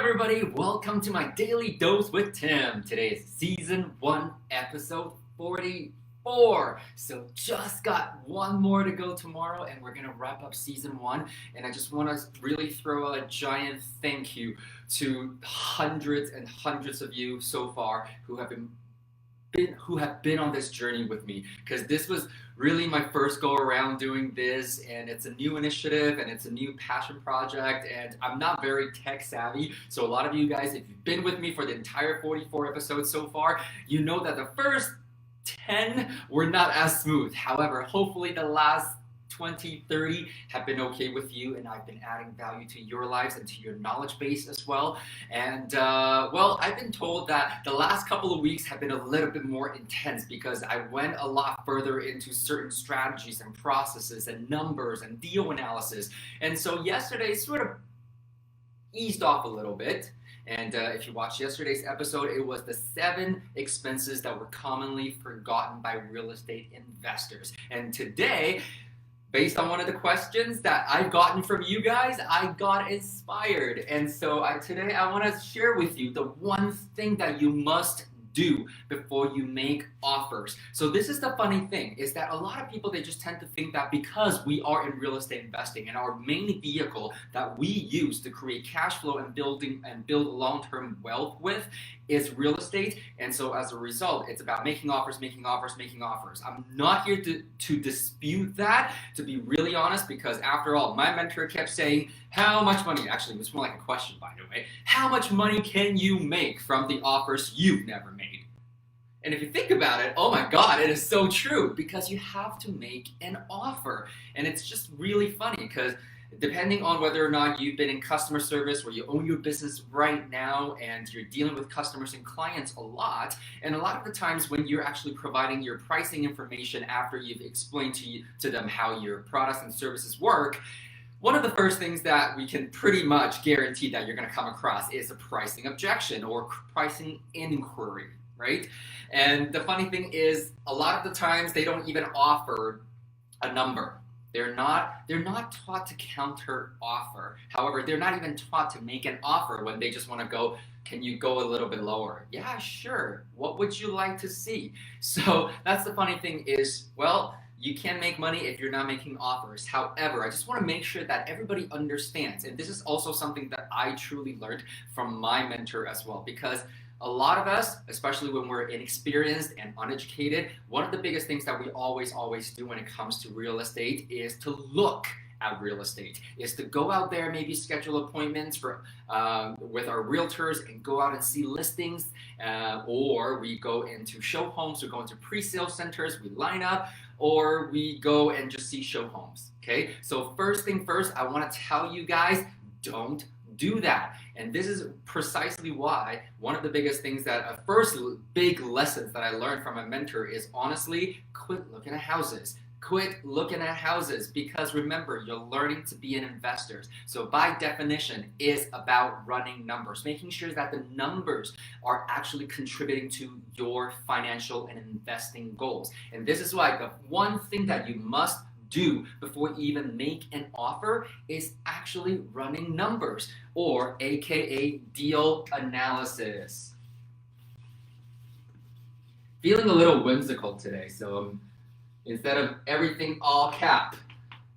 everybody, welcome to my Daily Dose with Tim. Today is Season 1, Episode 44. So just got one more to go tomorrow and we're going to wrap up Season 1. And I just want to really throw a giant thank you to hundreds and hundreds of you so far who have been on this journey with me, because this was really my first go around doing this, and it's a new initiative and it's a new passion project, and I'm not very tech savvy. So a lot of you guys, if you've been with me for the entire 44 episodes so far, you know that the first 10 were not as smooth. However, hopefully the last 20, 30 have been okay with you, and I've been adding value to your lives and to your knowledge base as well. And well, I've been told that the last couple of weeks have been a little bit more intense because I went a lot further into certain strategies and processes and numbers and deal analysis. And so yesterday sort of eased off a little bit. And if you watched yesterday's episode, it was the 7 expenses that were commonly forgotten by real estate investors. And today, based on one of the questions that I've gotten from you guys, I got inspired. And so today I want to share with you the one thing that you must do before you make offers. So this is the funny thing, is that a lot of people, they just tend to think that because we are in real estate investing and our main vehicle that we use to create cash flow and build long-term wealth with is real estate. And so as a result, it's about making offers, making offers, making offers. I'm not here to dispute that, to be really honest, because after all, my mentor kept saying, how much money, actually it was more like a question by the way, how much money can you make from the offers you've never made? And if you think about it, oh my God, it is so true, because you have to make an offer. And it's just really funny because depending on whether or not you've been in customer service or you own your business right now and you're dealing with customers and clients a lot, and a lot of the times when you're actually providing your pricing information after you've explained to them how your products and services work, one of the first things that we can pretty much guarantee that you're going to come across is a pricing objection or pricing inquiry, right? And the funny thing is, a lot of the times they don't even offer a number. They're not taught to counter offer. However, they're not even taught to make an offer when they just want to go, can you go a little bit lower? Yeah, sure. What would you like to see? So that's the funny thing is, well, you can make money if you're not making offers. However, I just want to make sure that everybody understands, and this is also something that I truly learned from my mentor as well, because a lot of us, especially when we're inexperienced and uneducated, one of the biggest things that we always do when it comes to real estate is to look at real estate, is to go out there, maybe schedule appointments with our realtors and go out and see listings, or we go into show homes, we go into pre-sale centers, we line up, or we go and just see show homes. Okay, so first thing first, I want to tell you guys, don't do that. And this is precisely why one of the biggest things that first big lessons that I learned from a mentor is honestly, quit looking at houses. Quit looking at houses, because remember, you're learning to be an investor. So by definition, is about running numbers, making sure that the numbers are actually contributing to your financial and investing goals. And this is why the one thing that you must do before you even make an offer is actually running numbers, or AKA deal analysis. Feeling a little whimsical today, so instead of everything all cap,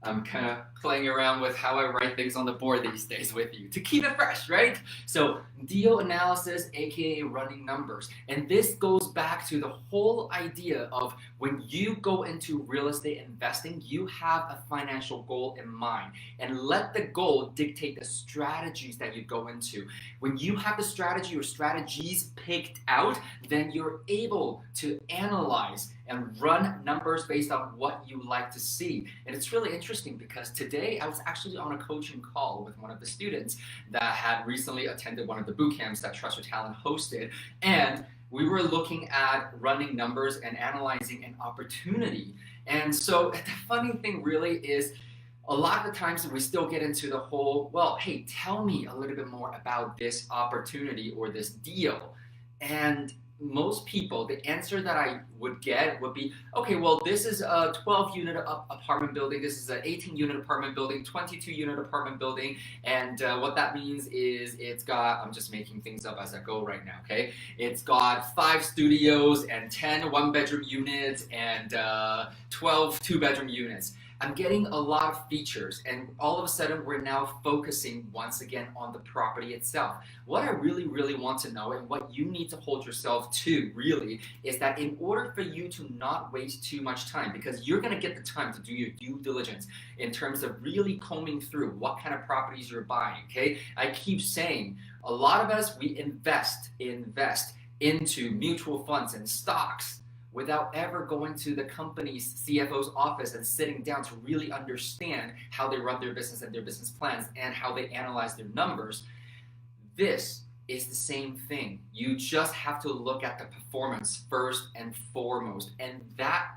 I'm kind of playing around with how I write things on the board these days with you to keep it fresh, right? So deal analysis, aka running numbers. And this goes back to the whole idea of when you go into real estate investing, you have a financial goal in mind, and let the goal dictate the strategies that you go into. When you have the strategy or strategies picked out, then you're able to analyze and run numbers based on what you like to see. And it's really interesting because today I was actually on a coaching call with one of the students that had recently attended one of the boot camps that Trust Your Talent hosted, and we were looking at running numbers and analyzing an opportunity. And so the funny thing really is, a lot of the times we still get into the whole, well, hey, tell me a little bit more about this opportunity or this deal. And most people, the answer that I would get would be, okay, well, this is a 12 unit apartment building, this is an 18 unit apartment building, 22 unit apartment building, and what that means is it's got, I'm just making things up as I go right now, okay? It's got 5 studios and 10 one-bedroom units and 12 two-bedroom units. I'm getting a lot of features, and all of a sudden we're now focusing once again on the property itself. What I really want to know, and what you need to hold yourself to really, is that in order for you to not waste too much time, because you're going to get the time to do your due diligence in terms of really combing through what kind of properties you're buying, okay? I keep saying, a lot of us, we invest into mutual funds and stocks without ever going to the company's CFO's office and sitting down to really understand how they run their business and their business plans and how they analyze their numbers. This is the same thing. You just have to look at the performance first and foremost, and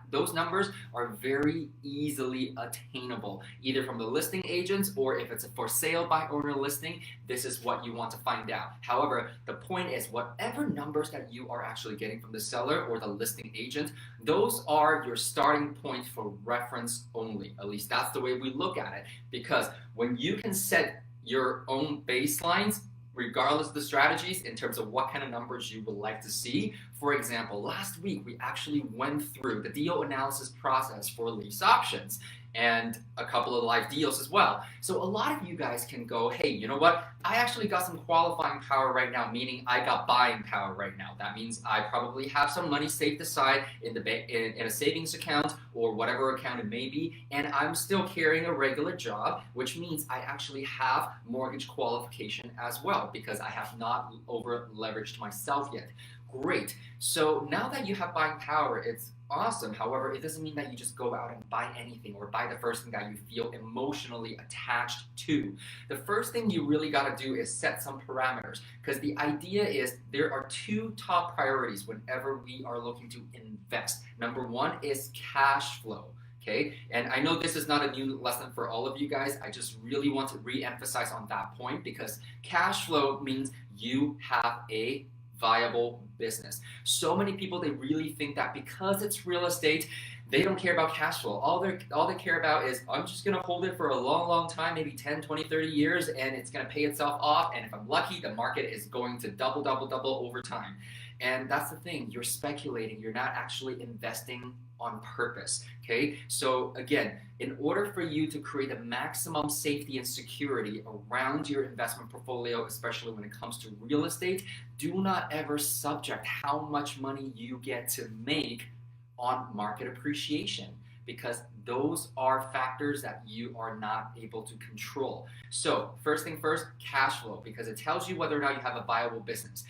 those numbers are very easily attainable, either from the listing agents, or if it's a for sale by owner listing, this is what you want to find out. However, the point is, whatever numbers that you are actually getting from the seller or the listing agent, those are your starting point for reference only. At least that's the way we look at it, because when you can set your own baselines, regardless of the strategies, in terms of what kind of numbers you would like to see. For example, last week we actually went through the deal analysis process for lease options and a couple of live deals as well. So a lot of you guys can go, hey, you know what? I actually got some qualifying power right now, meaning I got buying power right now. That means I probably have some money saved aside in a savings account or whatever account it may be, and I'm still carrying a regular job, which means I actually have mortgage qualification as well because I have not over leveraged myself yet. Great. So now that you have buying power, it's awesome. However, it doesn't mean that you just go out and buy anything or buy the first thing that you feel emotionally attached to. The first thing you really got to do is set some parameters, because the idea is there are 2 top priorities whenever we are looking to invest. Number 1 is cash flow. Okay, and I know this is not a new lesson for all of you guys. I just really want to re-emphasize on that point, because cash flow means you have a viable business. So many people, they really think that because it's real estate, they don't care about cash flow. All they care about is, I'm just going to hold it for a long time, maybe 10, 20, 30 years, and it's going to pay itself off. And if I'm lucky, the market is going to double over time. And that's the thing, you're speculating, you're not actually investing on purpose, okay? So again, in order for you to create the maximum safety and security around your investment portfolio, especially when it comes to real estate, do not ever subject how much money you get to make on market appreciation, because those are factors that you are not able to control. So first thing first, cash flow, because it tells you whether or not you have a viable business.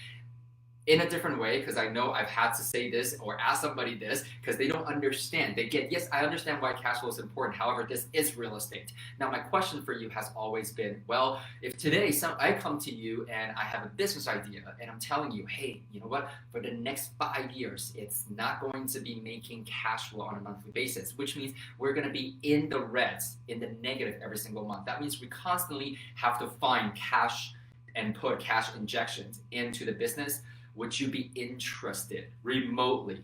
In a different way, because I know I've had to say this or ask somebody this, because they don't understand. They get, yes, I understand why cash flow is important. However, this is real estate. Now, my question for you has always been, well, if today I come to you and I have a business idea and I'm telling you, hey, you know what? For the next 5 years, it's not going to be making cash flow on a monthly basis, which means we're going to be in the reds, in the negative every single month. That means we constantly have to find cash and put cash injections into the business. Would you be interested remotely?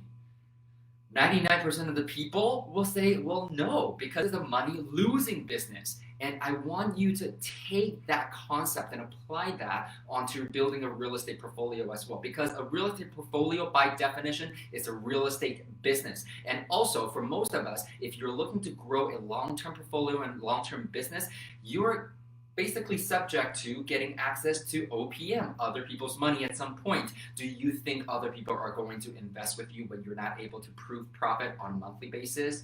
99% of the people will say, well, no, because it's a money-losing business. And I want you to take that concept and apply that onto building a real estate portfolio as well. Because a real estate portfolio, by definition, is a real estate business. And also, for most of us, if you're looking to grow a long-term portfolio and long-term business, you're basically subject to getting access to OPM, other people's money at some point. Do you think other people are going to invest with you when you're not able to prove profit on a monthly basis?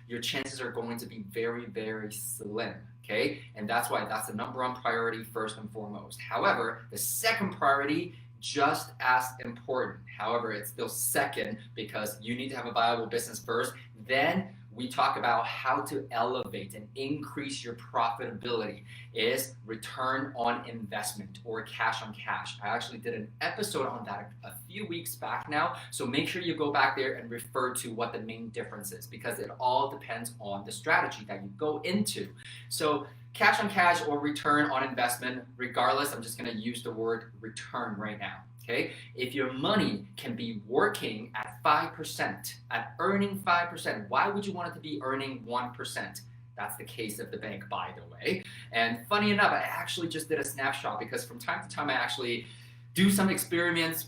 Your chances are going to be very slim, okay? And that's why that's the number 1 priority first and foremost. However, the second priority, just as important. However, it's still second because you need to have a viable business first. Then we talk about how to elevate and increase your profitability is return on investment, or cash on cash. I actually did an episode on that a few weeks back now, so make sure you go back there and refer to what the main difference is, because it all depends on the strategy that you go into. So cash on cash or return on investment, regardless, I'm just going to use the word return right now. Okay, if your money can be working at 5%, at earning 5%, why would you want it to be earning 1%? That's the case of the bank, by the way. And funny enough, I actually just did a snapshot because from time to time I actually do some experiments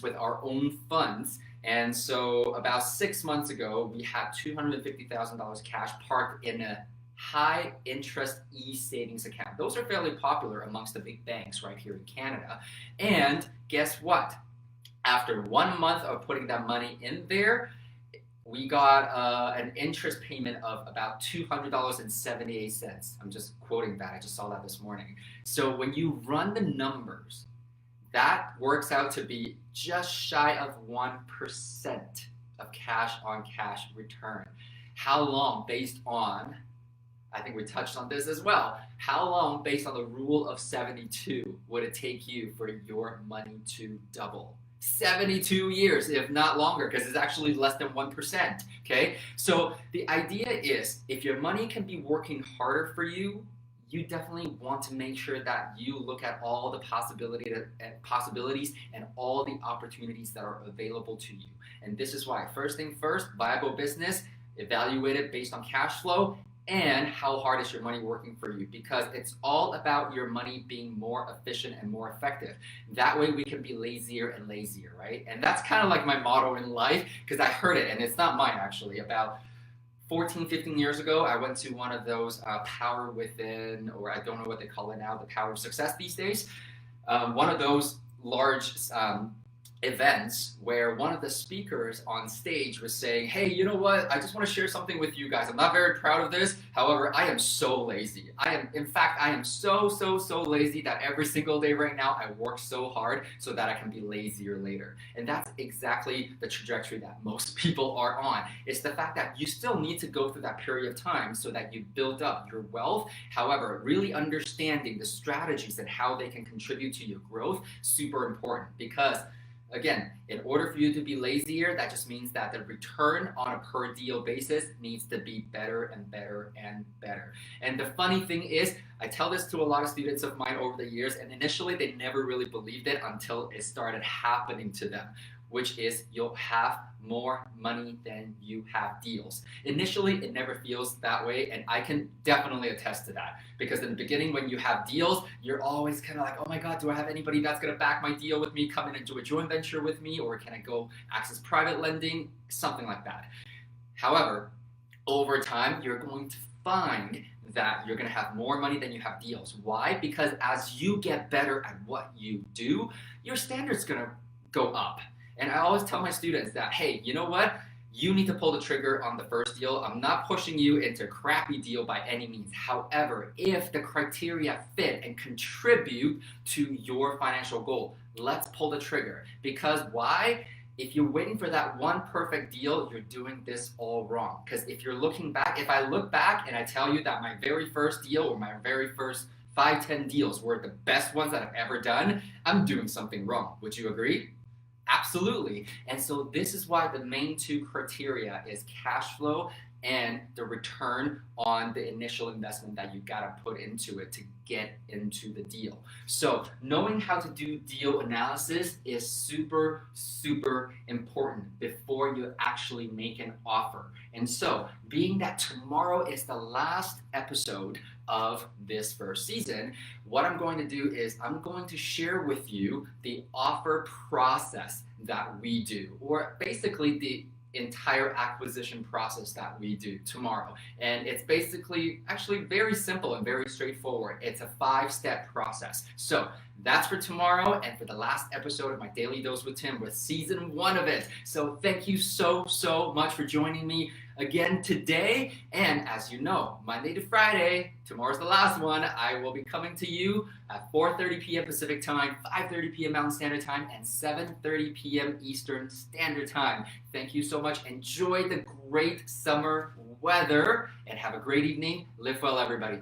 with our own funds. And so about 6 months ago, we had $250,000 cash parked in a high interest e-savings account. Those are fairly popular amongst the big banks right here in Canada. And guess what? After 1 month of putting that money in there, we got an interest payment of about $200.78. I'm just quoting that. I just saw that this morning. So when you run the numbers, that works out to be just shy of 1% of cash on cash return. How long, based on, I think we touched on this as well, how long, based on the rule of 72, would it take you for your money to double? 72 years, if not longer, because it's actually less than 1%, okay? So the idea is, if your money can be working harder for you, you definitely want to make sure that you look at all the possibilities and all the opportunities that are available to you. And this is why, first thing first, viable business, evaluate it based on cash flow and how hard is your money working for you, because it's all about your money being more efficient and more effective. That way we can be lazier and lazier, right? And that's kind of like my motto in life, because I heard it, and it's not mine actually. About 14, 15 years ago, I went to one of those power within, or I don't know what they call it now, the power of success these days. One of those large events where one of the speakers on stage was saying, hey, you know what, I just want to share something with you guys. I'm not very proud of this. However, I am so lazy. I am so lazy that every single day right now I work so hard so that I can be lazier later. And that's exactly the trajectory that most people are on. It's the fact that you still need to go through that period of time so that you build up your wealth. However, really understanding the strategies and how they can contribute to your growth, super important, because again, in order for you to be lazier, that just means that the return on a per deal basis needs to be better and better and better. And the funny thing is, I tell this to a lot of students of mine over the years, and initially they never really believed it until it started happening to them, which is you'll have more money than you have deals. Initially, it never feels that way, and I can definitely attest to that, because in the beginning when you have deals, you're always kind of like, oh my God, do I have anybody that's gonna back my deal with me, come in and do a joint venture with me, or can I go access private lending, something like that. However, over time, you're going to find that you're going to have more money than you have deals. Why? Because as you get better at what you do, your standard's going to go up. And I always tell my students that, hey, you know what? You need to pull the trigger on the first deal. I'm not pushing you into a crappy deal by any means. However, if the criteria fit and contribute to your financial goal, let's pull the trigger. Because why? If you're waiting for that one perfect deal, you're doing this all wrong. Because if you're looking back, if I look back and I tell you that my very first deal or my very first 5-10 deals were the best ones that I've ever done, I'm doing something wrong. Would you agree? Absolutely. And so this is why the main two criteria is cash flow and the return on the initial investment that you gotta put into it to get into the deal. So knowing how to do deal analysis is super important before you actually make an offer. And so being that tomorrow is the last episode of this first season, what I'm going to do is I'm going to share with you the offer process that we do, or basically the entire acquisition process that we do tomorrow. And it's basically actually very simple and very straightforward. It's a 5-step process. So that's for tomorrow and for the last episode of my Daily Dose with Tim, with season 1 of it. So thank you so much for joining me again today. And as you know, Monday to Friday, tomorrow's the last one, I will be coming to you at 4:30 p.m. Pacific Time, 5:30 p.m. Mountain Standard Time, and 7:30 p.m. Eastern Standard Time. Thank you so much. Enjoy the great summer weather and have a great evening. Live well, everybody.